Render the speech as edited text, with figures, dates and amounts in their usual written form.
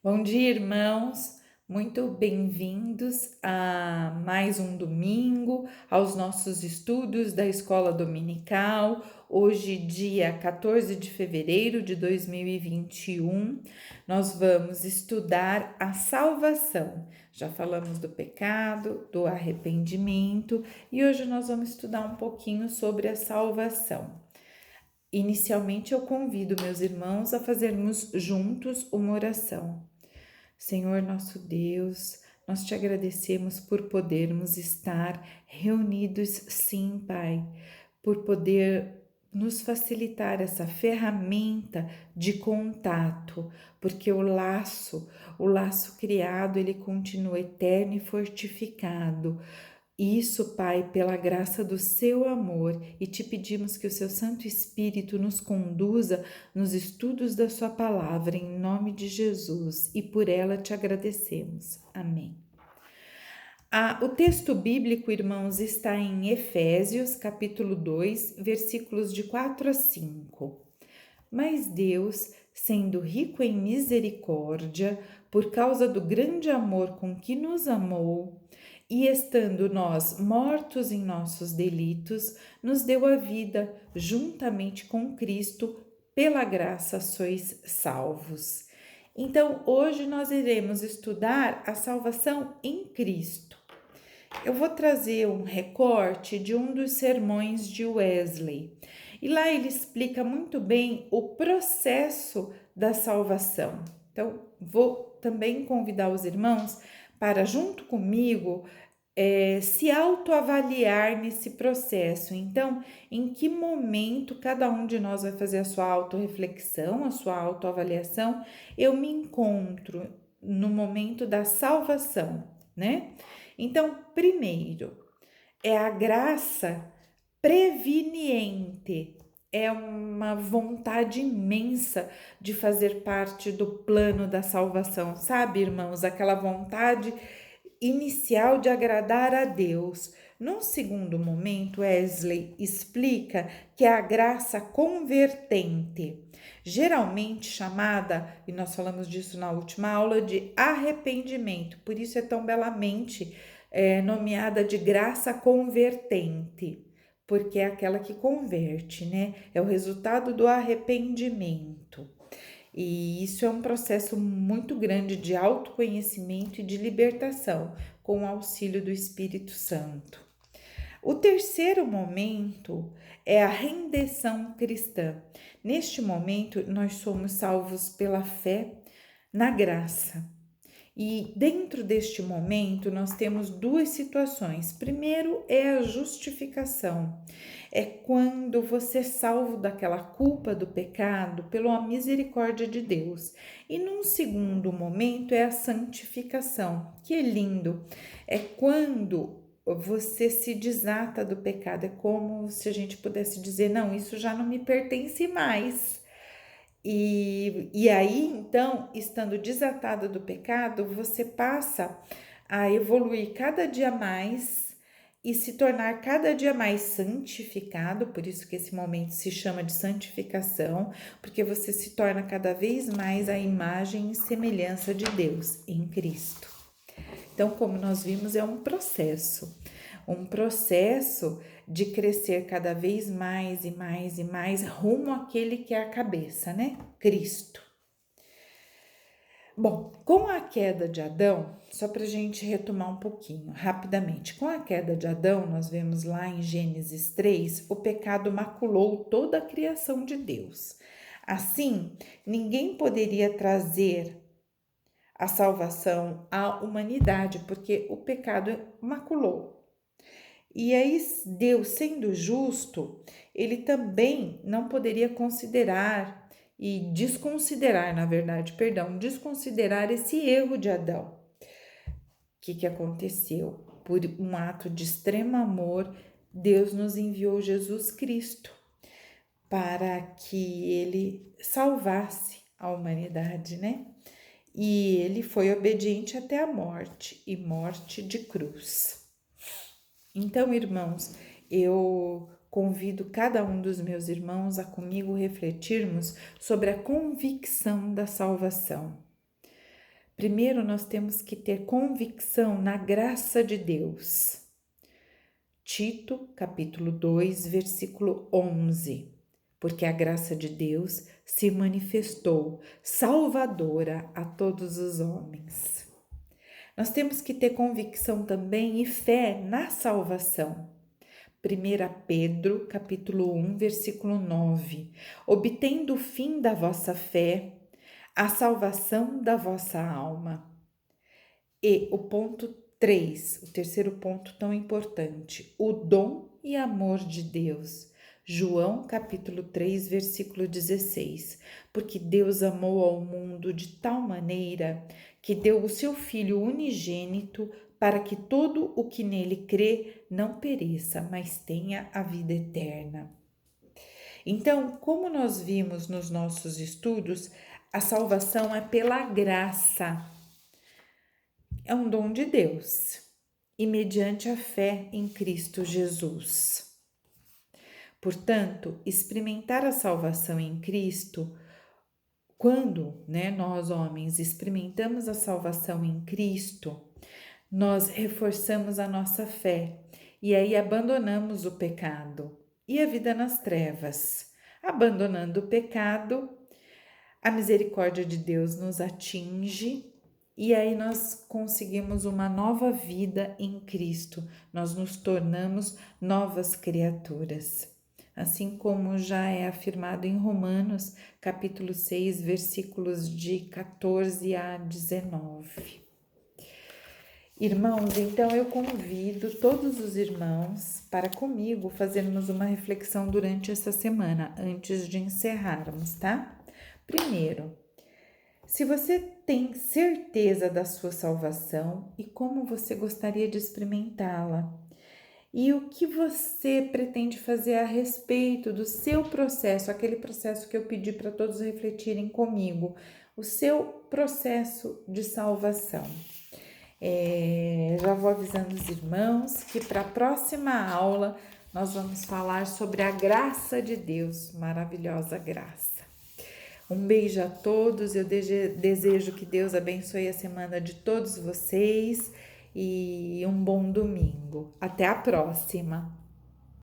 Bom dia, irmãos. Muito bem-vindos a mais um domingo, aos nossos estudos da Escola Dominical. Hoje, dia 14 de fevereiro de 2021, nós vamos estudar a salvação. Já falamos do pecado, do arrependimento e hoje nós vamos estudar um pouquinho sobre a salvação. Inicialmente, eu convido meus irmãos a fazermos juntos uma oração. Senhor nosso Deus, nós te agradecemos por podermos estar reunidos, sim, Pai, por poder nos facilitar essa ferramenta de contato, porque o laço criado, ele continua eterno e fortificado. Isso, Pai, pela graça do seu amor, e te pedimos que o seu Santo Espírito nos conduza nos estudos da sua palavra, em nome de Jesus, e por ela te agradecemos. Amém. O texto bíblico, irmãos, está em Efésios, capítulo 2, versículos de 4 a 5. Mas Deus, sendo rico em misericórdia, por causa do grande amor com que nos amou, e estando nós mortos em nossos delitos, nos deu a vida juntamente com Cristo, pela graça sois salvos. Então, hoje nós iremos estudar a salvação em Cristo. Eu vou trazer um recorte de um dos sermões de Wesley. E lá ele explica muito bem o processo da salvação. Então, vou também convidar os irmãos para, junto comigo, se autoavaliar nesse processo. Então, em que momento cada um de nós vai fazer a sua autorreflexão, a sua autoavaliação? Eu me encontro no momento da salvação, né? Então, primeiro, é a graça preveniente, é uma vontade imensa de fazer parte do plano da salvação, sabe, irmãos? Aquela vontade inicial de agradar a Deus. Num segundo momento, Wesley explica que é a graça convertente, geralmente chamada, e nós falamos disso na última aula, de arrependimento, por isso é tão belamente nomeada de graça convertente, porque é aquela que converte, né? É o resultado do arrependimento. E isso é um processo muito grande de autoconhecimento e de libertação, com o auxílio do Espírito Santo. O terceiro momento é a rendição cristã. Neste momento, nós somos salvos pela fé na graça. E dentro deste momento, nós temos duas situações. Primeiro é a justificação. É quando você é salvo daquela culpa do pecado pela misericórdia de Deus. E num segundo momento é a santificação. Que é lindo. É quando você se desata do pecado. É como se a gente pudesse dizer: não, isso já não me pertence mais. E aí, então, estando desatada do pecado, você passa a evoluir cada dia mais e se tornar cada dia mais santificado, por isso que esse momento se chama de santificação, porque você se torna cada vez mais a imagem e semelhança de Deus em Cristo. Então, como nós vimos, é um processo de crescer cada vez mais e mais e mais rumo àquele que é a cabeça, né? Cristo. Bom, com a queda de Adão, só para a gente retomar um pouquinho rapidamente, com a queda de Adão, nós vemos lá em Gênesis 3, o pecado maculou toda a criação de Deus. Assim, ninguém poderia trazer a salvação à humanidade, porque o pecado maculou. E aí, Deus, sendo justo, ele também não poderia considerar e desconsiderar, na verdade, desconsiderar esse erro de Adão. O que aconteceu? Por um ato de extremo amor, Deus nos enviou Jesus Cristo para que ele salvasse a humanidade, né? E ele foi obediente até a morte, e morte de cruz. Então, irmãos, eu convido cada um dos meus irmãos a comigo refletirmos sobre a convicção da salvação. Primeiro, nós temos que ter convicção na graça de Deus. Tito, capítulo 2, versículo 11. Porque a graça de Deus se manifestou salvadora a todos os homens. Nós temos que ter convicção também e fé na salvação. 1 Pedro, capítulo 1, versículo 9. Obtendo o fim da vossa fé, a salvação da vossa alma. E o ponto 3, o terceiro ponto tão importante, o dom e amor de Deus. João capítulo 3, versículo 16. Porque Deus amou ao mundo de tal maneira que deu o seu Filho unigênito para que todo o que nele crê não pereça, mas tenha a vida eterna. Então, como nós vimos nos nossos estudos, a salvação é pela graça. É um dom de Deus e mediante a fé em Cristo Jesus. Portanto, experimentar a salvação em Cristo, quando nós homens experimentamos a salvação em Cristo, nós reforçamos a nossa fé e aí abandonamos o pecado e a vida nas trevas. Abandonando o pecado, a misericórdia de Deus nos atinge e aí nós conseguimos uma nova vida em Cristo. Nós nos tornamos novas criaturas. Assim como já é afirmado em Romanos, capítulo 6, versículos de 14 a 19. Irmãos, então eu convido todos os irmãos para comigo fazermos uma reflexão durante essa semana, antes de encerrarmos, tá? Primeiro, se você tem certeza da sua salvação e como você gostaria de experimentá-la, e o que você pretende fazer a respeito do seu processo, aquele processo que eu pedi para todos refletirem comigo, o seu processo de salvação. Já vou avisando os irmãos que para a próxima aula nós vamos falar sobre a graça de Deus, maravilhosa graça. Um beijo a todos, eu desejo que Deus abençoe a semana de todos vocês e um bom domingo. Até a próxima!